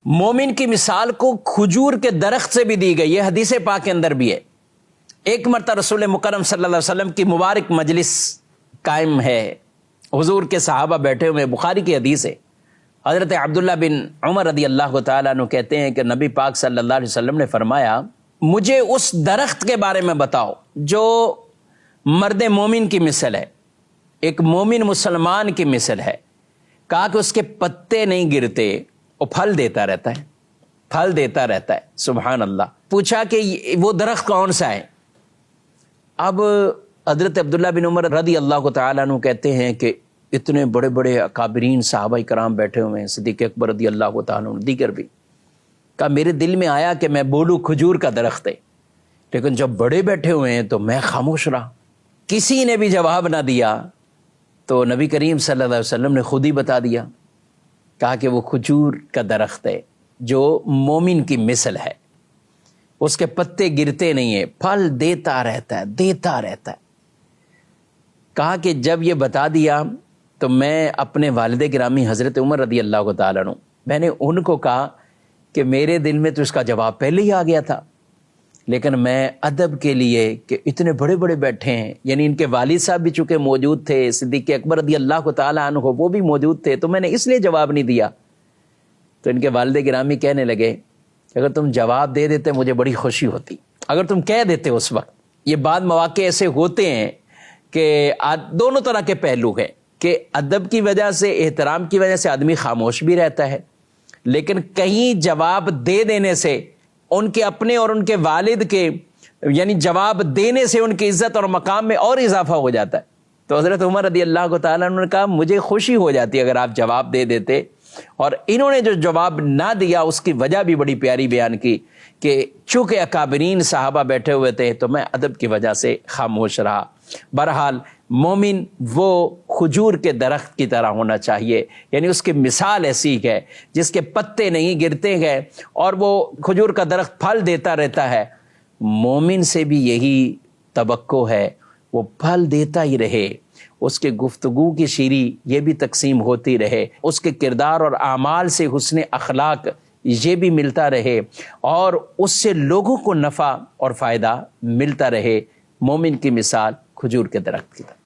مومن کی مثال کو کھجور کے درخت سے بھی دی گئی ہے، حدیث پاک کے اندر بھی ہے۔ ایک مرتبہ رسول مکرم صلی اللہ علیہ وسلم کی مبارک مجلس قائم ہے، حضور کے صحابہ بیٹھے ہوئے، بخاری کی حدیث ہے۔ حضرت عبداللہ بن عمر رضی اللہ تعالیٰ عنہ کہتے ہیں کہ نبی پاک صلی اللہ علیہ وسلم نے فرمایا، مجھے اس درخت کے بارے میں بتاؤ جو مرد مومن کی مثل ہے، ایک مومن مسلمان کی مثل ہے۔ کہا کہ اس کے پتے نہیں گرتے، وہ پھل دیتا رہتا ہے، پھل دیتا رہتا ہے۔ سبحان اللہ۔ پوچھا کہ وہ درخت کون سا ہے؟ اب حضرت عبداللہ بن عمر رضی اللہ تعالیٰ عنہ کہتے ہیں کہ اتنے بڑے بڑے اکابرین صحابہ کرام بیٹھے ہوئے ہیں، صدیق اکبر رضی اللہ تعالیٰ عنہ، دیگر بھی۔ کہا میرے دل میں آیا کہ میں بولوں کھجور کا درخت ہے، لیکن جب بڑے بیٹھے ہوئے ہیں تو میں خاموش رہا، کسی نے بھی جواب نہ دیا۔ تو نبی کریم صلی اللہ علیہ وسلم نے خود ہی بتا دیا، کہا کہ وہ کھجور کا درخت ہے جو مومن کی مثل ہے، اس کے پتے گرتے نہیں ہیں، پھل دیتا رہتا ہے، دیتا رہتا ہے۔ کہا کہ جب یہ بتا دیا تو میں اپنے والد گرامی حضرت عمر رضی اللہ تعالیٰ عنہ، میں نے ان کو کہا کہ میرے دل میں تو اس کا جواب پہلے ہی آ گیا تھا، لیکن میں ادب کے لیے کہ اتنے بڑے بڑے بیٹھے ہیں، یعنی ان کے والد صاحب بھی چونکہ موجود تھے، صدیق اکبر رضی اللہ تعالیٰ عنہ وہ بھی موجود تھے، تو میں نے اس لیے جواب نہیں دیا۔ تو ان کے والد گرامی کہنے لگے کہ اگر تم جواب دے دیتے مجھے بڑی خوشی ہوتی، اگر تم کہہ دیتے اس وقت۔ یہ بعض مواقع ایسے ہوتے ہیں کہ دونوں طرح کے پہلو ہیں کہ ادب کی وجہ سے، احترام کی وجہ سے آدمی خاموش بھی رہتا ہے، لیکن کہیں جواب دے دینے سے ان کے اپنے اور ان کے والد کے، یعنی جواب دینے سے ان کی عزت اور مقام میں اور اضافہ ہو جاتا ہے۔ تو حضرت عمر رضی اللہ تعالیٰ عنہ نے کہا مجھے خوشی ہو جاتی اگر آپ جواب دے دیتے، اور انہوں نے جو جواب نہ دیا اس کی وجہ بھی بڑی پیاری بیان کی کہ چونکہ اکابرین صحابہ بیٹھے ہوئے تھے تو میں ادب کی وجہ سے خاموش رہا۔ بہرحال مومن وہ کھجور کے درخت کی طرح ہونا چاہیے، یعنی اس کی مثال ایسی ہے جس کے پتے نہیں گرتے ہیں اور وہ کھجور کا درخت پھل دیتا رہتا ہے۔ مومن سے بھی یہی توقع ہے، وہ پھل دیتا ہی رہے، اس کے گفتگو کی شیری یہ بھی تقسیم ہوتی رہے، اس کے کردار اور اعمال سے حسن اخلاق یہ بھی ملتا رہے، اور اس سے لوگوں کو نفع اور فائدہ ملتا رہے۔ مومن کی مثال کھجور کے درخت کی طرح۔